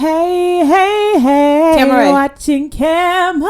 Hey, Camera. watching Camera.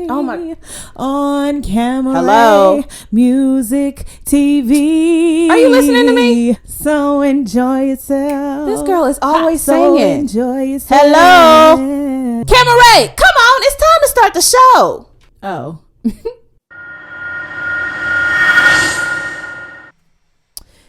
Oh my. On Camera. Hello. Music, TV. Are you listening to me? So enjoy yourself. This girl is always so singing. Enjoy yourself. Hello. Camera, come on. It's time to start the show. Oh.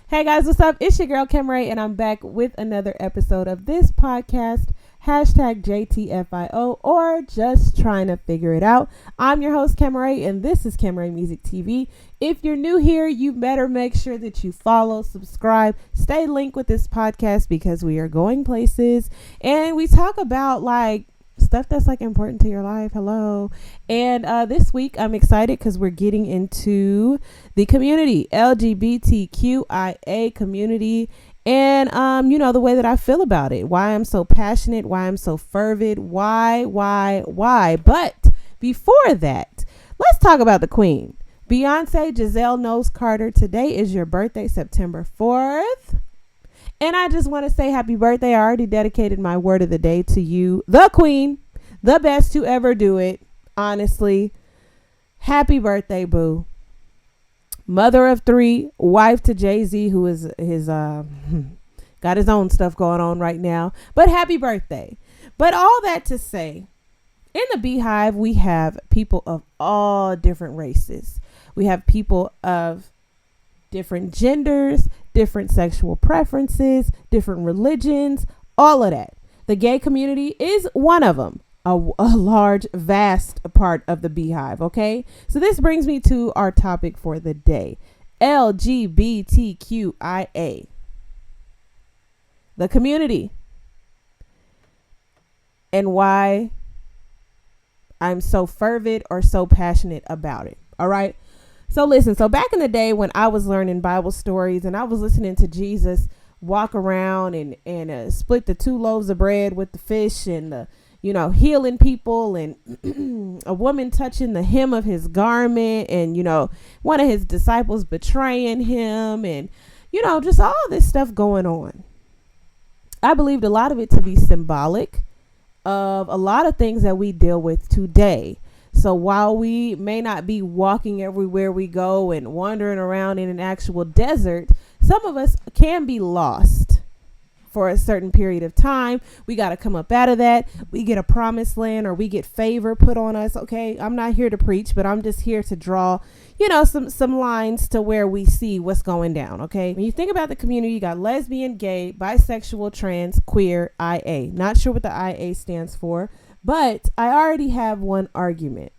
Hey guys, what's up? It's your girl Kim Ray, and I'm back with another episode of this podcast, #JTFIO, or just trying to figure it out. I'm your host, Kim Ray, and this is Kim Ray Music TV. If you're new here, you better make sure that you follow, subscribe, stay linked with this podcast because we are going places, and we talk about stuff that's important to your life. Hello. And this week I'm excited because we're getting into the community, LGBTQIA community, and the way that I feel about it, why I'm so passionate, why I'm so fervid, why. But before that, let's talk about the queen, Beyonce Giselle Knowles Carter. Today is your birthday, September 4th. And I just want to say happy birthday. I already dedicated my word of the day to you, the queen, the best to ever do it. Honestly, happy birthday, boo. Mother of 3, wife to Jay-Z, who is got his own stuff going on right now. But happy birthday. But all that to say, in the Beehive, we have people of all different races. We have people of different genders, different sexual preferences, different religions, all of that. The gay community is one of them, a large, vast part of the Beehive, okay? So this brings me to our topic for the day, LGBTQIA. The community. And why I'm so fervid or so passionate about it, all right? So listen, so back in the day when I was learning Bible stories and I was listening to Jesus walk around and split the 2 loaves of bread with the fish and, healing people and a woman touching the hem of his garment and, one of his disciples betraying him and, just all this stuff going on. I believed a lot of it to be symbolic of a lot of things that we deal with today. So while we may not be walking everywhere we go and wandering around in an actual desert, some of us can be lost for a certain period of time. We got to come up out of that. We get a promised land or we get favor put on us. Okay, I'm not here to preach, but I'm just here to draw, some lines to where we see what's going down. Okay, when you think about the community, you got lesbian, gay, bisexual, trans, queer, IA. Not sure what the IA stands for, but I already have one argument.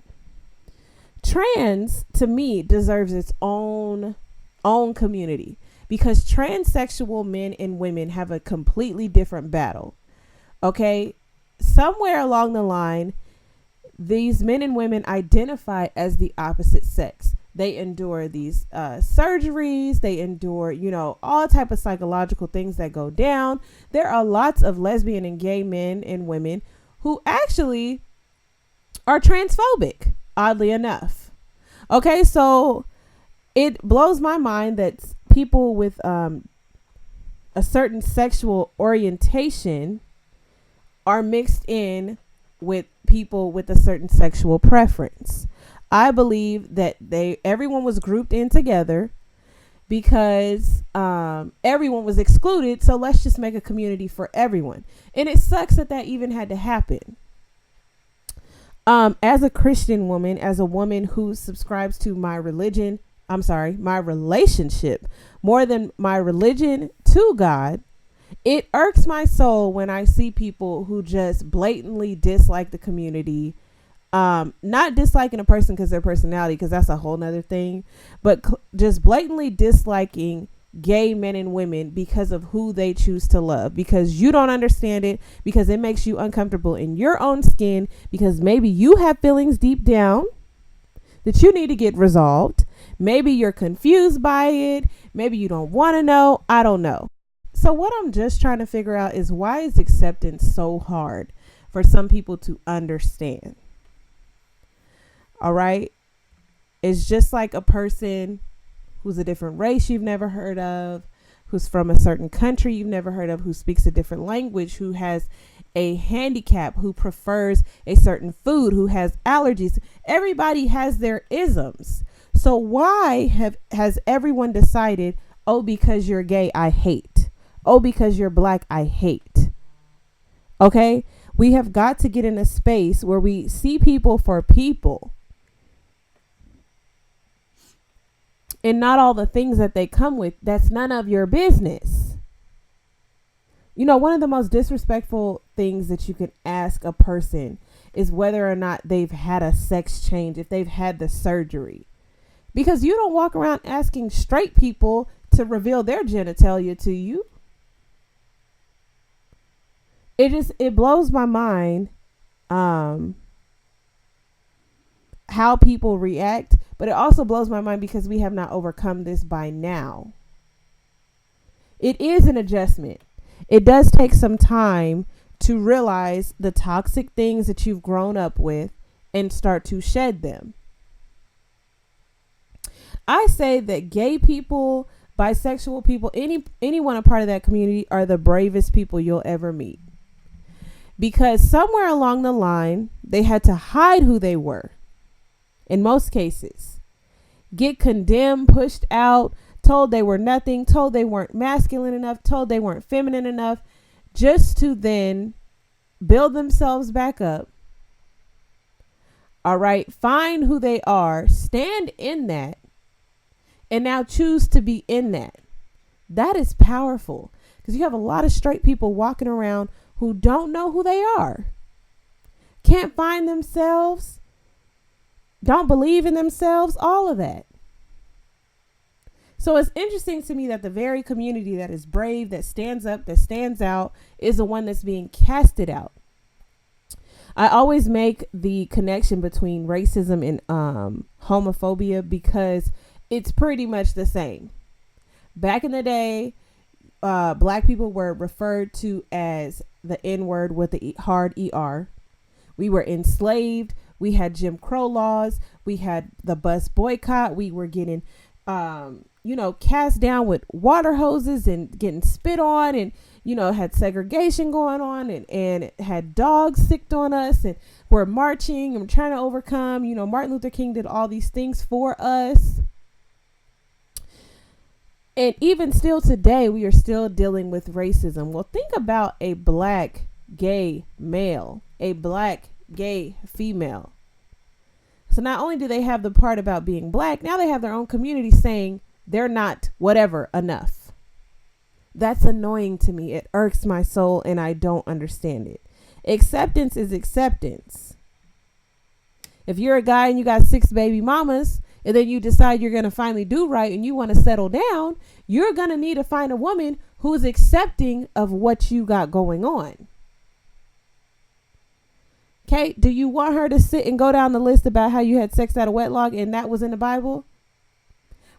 Trans, to me, deserves its own community because transsexual men and women have a completely different battle. Okay? Somewhere along the line, these men and women identify as the opposite sex. They endure these surgeries. They endure, all type of psychological things that go down. There are lots of lesbian and gay men and women who actually are transphobic, oddly enough. Okay, so it blows my mind that people with a certain sexual orientation are mixed in with people with a certain sexual preference. I believe that everyone was grouped in together because everyone was excluded. So let's just make a community for everyone. And it sucks that even had to happen. As a Christian woman, as a woman who subscribes to my relationship more than my religion to God, it irks my soul when I see people who just blatantly dislike the community. Not disliking a person because their personality, because that's a whole nother thing, but just blatantly disliking gay men and women because of who they choose to love, because you don't understand it, because it makes you uncomfortable in your own skin, because maybe you have feelings deep down that you need to get resolved. Maybe you're confused by it. Maybe you don't want to know. I don't know. So what I'm just trying to figure out is, why is acceptance so hard for some people to understand? All right. It's just like a person who's a different race you've never heard of, who's from a certain country you've never heard of, who speaks a different language, who has a handicap, who prefers a certain food, who has allergies. Everybody has their isms. So why has everyone decided, oh, because you're gay, I hate. Oh, because you're black, I hate. Okay? We have got to get in a space where we see people for people and not all the things that they come with. That's none of your business. You know, one of the most disrespectful things that you can ask a person is whether or not they've had a sex change, if they've had the surgery. Because you don't walk around asking straight people to reveal their genitalia to you. It blows my mind how people react, but it also blows my mind because we have not overcome this by now. It is an adjustment. It does take some time to realize the toxic things that you've grown up with and start to shed them. I say that gay people, bisexual people, anyone a part of that community are the bravest people you'll ever meet. Because somewhere along the line, they had to hide who they were. In most cases, get condemned, pushed out, told they were nothing, told they weren't masculine enough, told they weren't feminine enough, just to then build themselves back up. All right, find who they are, stand in that, and now choose to be in that. That is powerful, because you have a lot of straight people walking around who don't know who they are, can't find themselves, don't believe in themselves, all of that. So it's interesting to me that the very community that is brave, that stands up, that stands out, is the one that's being casted out. I always make the connection between racism and homophobia because it's pretty much the same. Back in the day, black people were referred to as the N-word with the hard ER. We were enslaved. We had Jim Crow laws. We had the bus boycott. We were getting, cast down with water hoses and getting spit on, and, had segregation going on, and had dogs sicked on us, and we're marching and trying to overcome. Martin Luther King did all these things for us. And even still today, we are still dealing with racism. Well, think about a black gay male, a black gay female. So not only do they have the part about being black, now they have their own community saying they're not whatever enough. That's annoying to me. It irks my soul and I don't understand it. Acceptance is acceptance. If you're a guy and you got 6 baby mamas, and then you decide you're going to finally do right and you want to settle down, you're going to need to find a woman who is accepting of what you got going on. Okay, do you want her to sit and go down the list about how you had sex out of wedlock and that was in the Bible?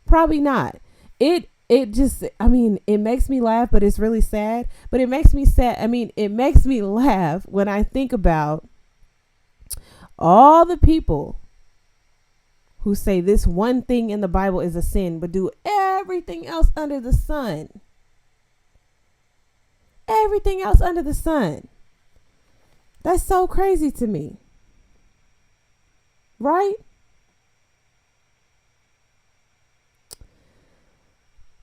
Probably not. It makes me laugh, but it's really sad. But it makes me sad. It makes me laugh when I think about all the people who say this one thing in the Bible is a sin, but do everything else under the sun. Everything else under the sun. That's so crazy to me. Right?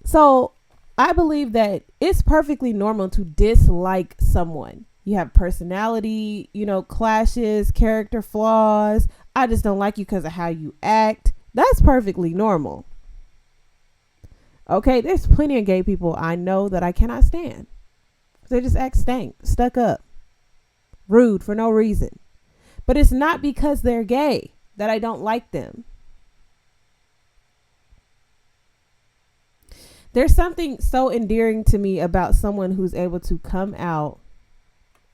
So I believe that it's perfectly normal to dislike someone. You have personality, clashes, character flaws. I just don't like you because of how you act. That's perfectly normal. Okay, there's plenty of gay people I know that I cannot stand. They just act stuck up, rude for no reason. But it's not because they're gay that I don't like them. There's something so endearing to me about someone who's able to come out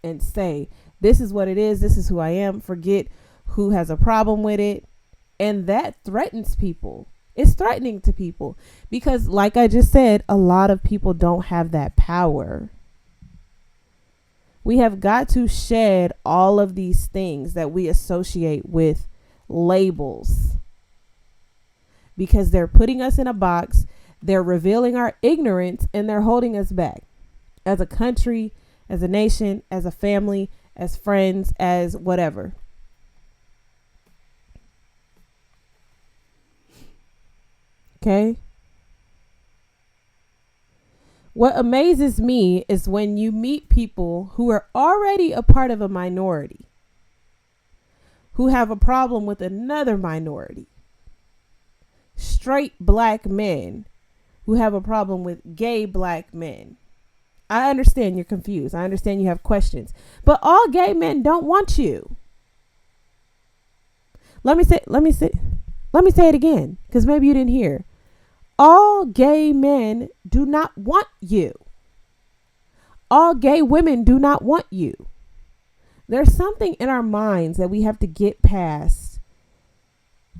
and say, this is what it is. This is who I am. Forget who has a problem with it. And that threatens people. It's threatening to people because, like I just said, a lot of people don't have that power. We have got to shed all of these things that we associate with labels because they're putting us in a box. They're revealing our ignorance, and they're holding us back as a country, as a nation, as a family, as friends, as whatever. Okay. What amazes me is when you meet people who are already a part of a minority, who have a problem with another minority. Straight black men who have a problem with gay black men. I understand you're confused. I understand you have questions. But all gay men don't want you. Let me say it again, because maybe you didn't hear. All gay men do not want you. All gay women do not want you. There's something in our minds that we have to get past.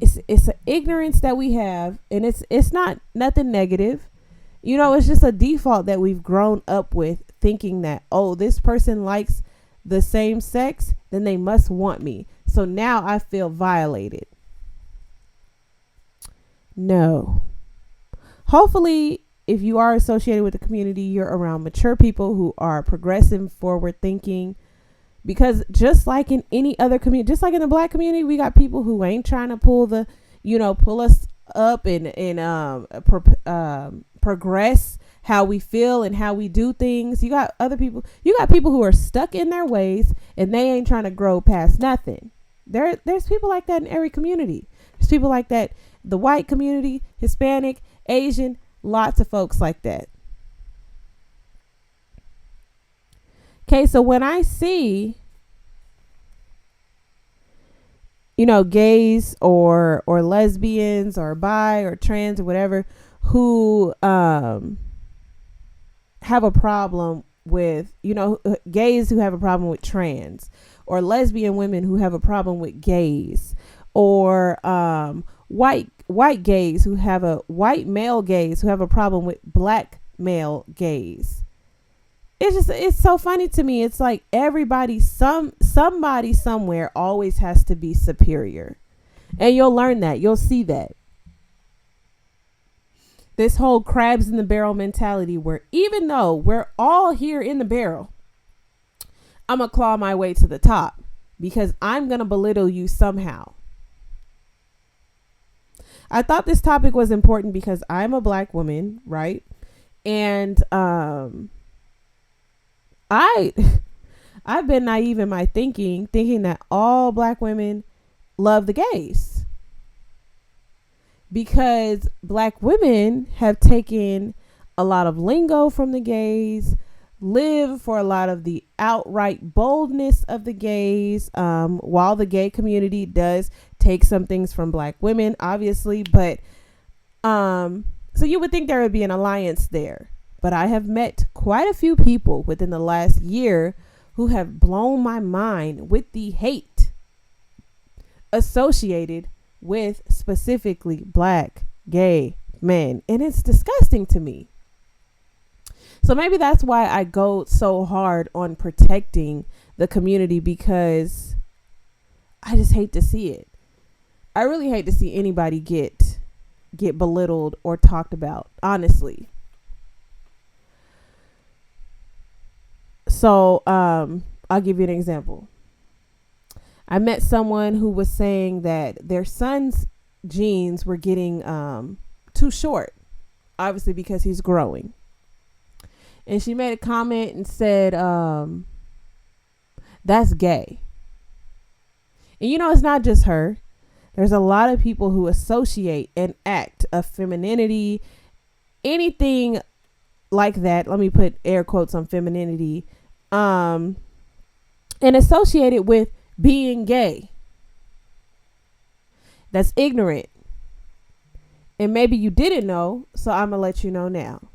It's an ignorance that we have, and it's not nothing negative. You know, it's just a default that we've grown up with, thinking that, oh, this person likes the same sex, then they must want me. So now I feel violated. No. Hopefully, if you are associated with the community, you're around mature people who are progressive, forward thinking. Because just like in any other community, just like in the black community, we got people who ain't trying to pull us up and progress how we feel and how we do things. You got people who are stuck in their ways and they ain't trying to grow past nothing. There's people like that in every community. There's people like that, the white community, Hispanic, Asian, lots of folks like that. Okay, so when I see, gays or lesbians or bi or trans or whatever who have a problem with, gays who have a problem with trans, or lesbian women who have a problem with gays, or white male gays who have a problem with black male gays. It's so funny to me. It's like somebody somewhere always has to be superior. And you'll learn that. You'll see that. This whole crabs in the barrel mentality, where even though we're all here in the barrel, I'm going to claw my way to the top because I'm going to belittle you somehow. I thought this topic was important because I'm a black woman, right? And I've been naive in my thinking that all black women love the gays, because black women have taken a lot of lingo from the gays, live for a lot of the outright boldness of the gays, while the gay community does take some things from black women, obviously, but so you would think there would be an alliance there. But I have met quite a few people within the last year who have blown my mind with the hate associated with specifically black gay men. And it's disgusting to me. So maybe that's why I go so hard on protecting the community, because I just hate to see it. I really hate to see anybody get belittled or talked about, honestly. So I'll give you an example. I met someone who was saying that their son's jeans were getting too short, obviously because he's growing. And she made a comment and said, that's gay. And it's not just her. There's a lot of people who associate an act of femininity, anything like that. Let me put air quotes on femininity. And associate it with being gay. That's ignorant. And maybe you didn't know, so I'm going to let you know now.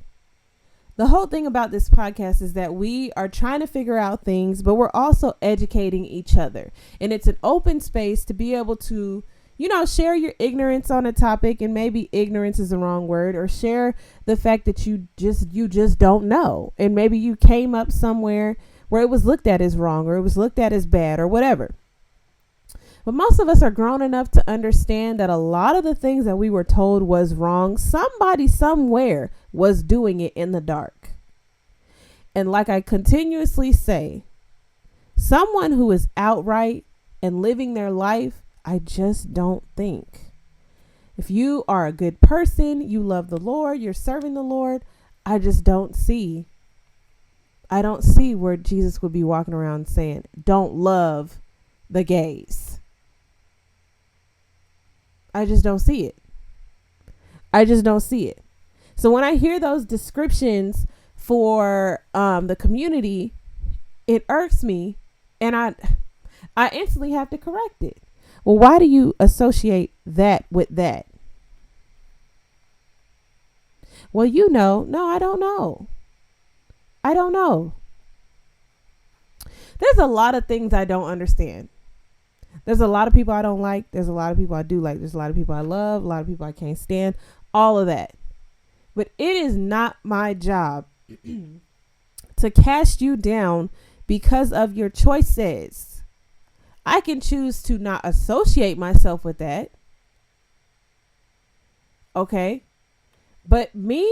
The whole thing about this podcast is that we are trying to figure out things, but we're also educating each other. And it's an open space to be able to, share your ignorance on a topic, and maybe ignorance is the wrong word, or share the fact that you just don't know. And maybe you came up somewhere where it was looked at as wrong, or it was looked at as bad, or whatever. But most of us are grown enough to understand that a lot of the things that we were told was wrong, somebody somewhere was doing it in the dark. And like I continuously say, someone who is outright and living their life, I just don't think. If you are a good person, you love the Lord, you're serving the Lord, I don't see where Jesus would be walking around saying, don't love the gays. I just don't see it. So when I hear those descriptions for the community, it irks me, and I instantly have to correct it. Well, why do you associate that with that? Well, no, I don't know. There's a lot of things I don't understand. There's a lot of people I don't like. There's a lot of people I do like. There's a lot of people I love. A lot of people I can't stand. All of that. But it is not my job to cast you down because of your choices. I can choose to not associate myself with that. Okay. But me,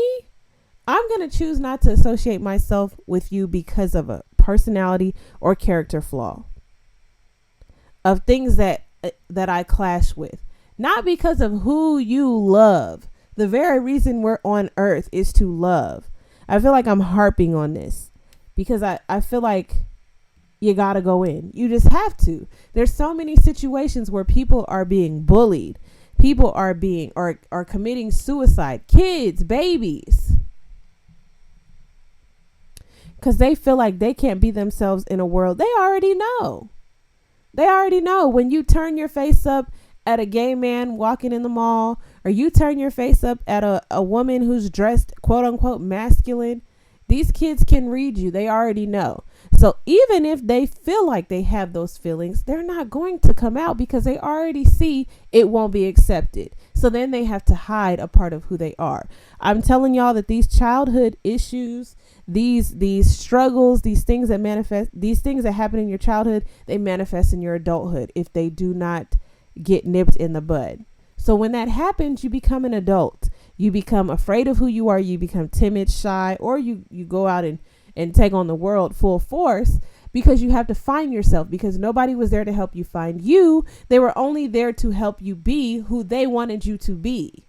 I'm going to choose not to associate myself with you because of a personality or character flaw. Of things that I clash with. Not because of who you love. The very reason we're on earth is to love. I feel like I'm harping on this because I feel like you got to go in. You just have to. There's so many situations where people are being bullied. People are committing suicide. Kids, babies. Because they feel like they can't be themselves in a world. They already know. When you turn your face up at a gay man walking in the mall, or you turn your face up at a woman who's dressed quote unquote masculine, these kids can read you. They already know. So even if they feel like they have those feelings, they're not going to come out because they already see it won't be accepted. So then they have to hide a part of who they are. I'm telling y'all that these childhood issues, these struggles, these things that happen in your childhood, they manifest in your adulthood if they do not get nipped in the bud. So when that happens, you become an adult. You become afraid of who you are. You become timid, shy, or you go out and take on the world full force because you have to find yourself, because nobody was there to help you find you. They were only there to help you be who they wanted you to be.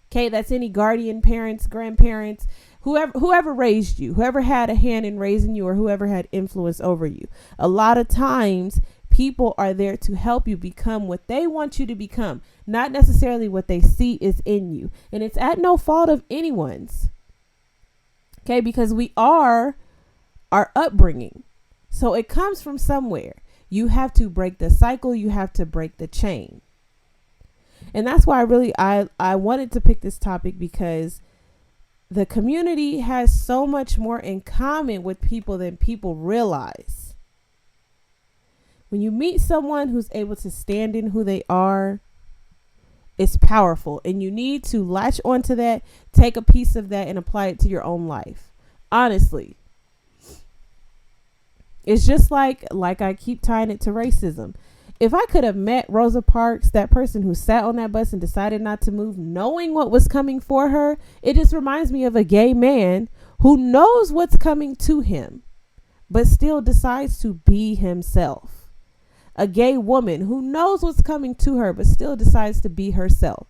Okay, that's any guardian, parents, grandparents, whoever raised you, whoever had a hand in raising you, or whoever had influence over you. A lot of times people are there to help you become what they want you to become, not necessarily what they see is in you. And it's at no fault of anyone's. Okay, because we are our upbringing. So it comes from somewhere. You have to break the cycle. You have to break the chain. And that's why I wanted to pick this topic, because the community has so much more in common with people than people realize. When you meet someone who's able to stand in who they are, it's powerful, and you need to latch onto that, take a piece of that and apply it to your own life. Honestly. It's just like I keep tying it to racism. If I could have met Rosa Parks, that person who sat on that bus and decided not to move, knowing what was coming for her, it just reminds me of a gay man who knows what's coming to him, but still decides to be himself. A gay woman who knows what's coming to her, but still decides to be herself.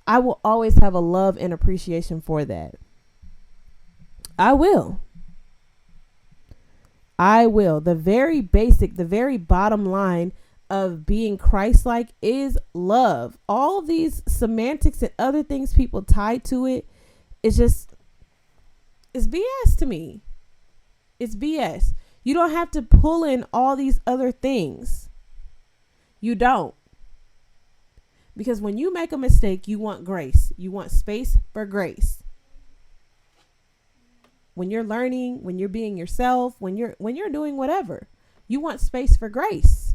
I will always have a love and appreciation for that. I will. The very basic, the very bottom line of being Christ-like is love. All these semantics and other things people tie to it, it's BS to me. It's BS. You don't have to pull in all these other things. You don't. Because when you make a mistake, you want grace. You want space for grace. When you're learning, when you're being yourself, when you're doing whatever, you want space for grace.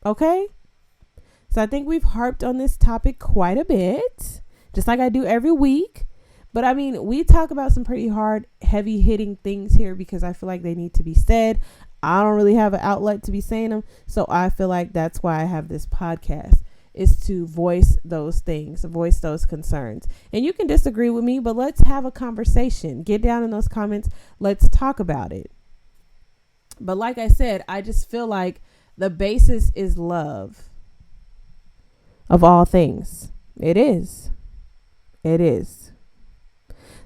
Okay? So I think we've harped on this topic quite a bit, just like I do every week. But I mean, we talk about some pretty hard, heavy hitting things here because I feel like they need to be said. I don't really have an outlet to be saying them. So I feel like that's why I have this podcast, is to voice those things, voice those concerns. And you can disagree with me, but let's have a conversation. Get down in those comments. Let's talk about it. But like I said, I just feel like the basis is love of all things. It is. It is.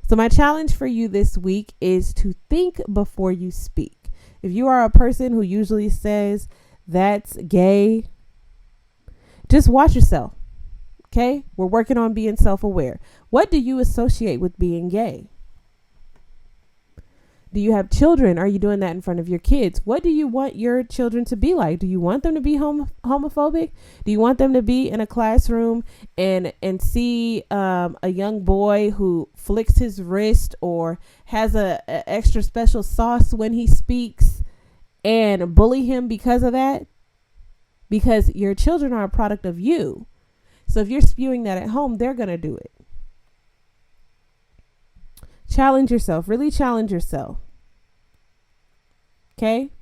So my challenge for you this week is to think before you speak. If you are a person who usually says that's gay, just watch yourself. Okay? We're working on being self-aware. What do you associate with being gay? Do you have children? Are you doing that in front of your kids? What do you want your children to be like? Do you want them to be homophobic? Do you want them to be in a classroom and see a young boy who flicks his wrist or has a extra special sauce when he speaks and bully him because of that? Because your children are a product of you. So if you're spewing that at home, they're going to do it. Challenge yourself. Really challenge yourself. Okay?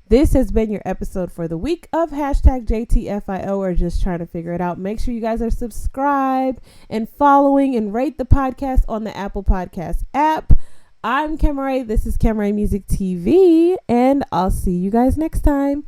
This has been your episode for the week of hashtag JTFIO, or just trying to figure it out. Make sure you guys are subscribed and following and rate the podcast on the Apple Podcast app. I'm Kemaray. This is Kemaray Music TV, and I'll see you guys next time.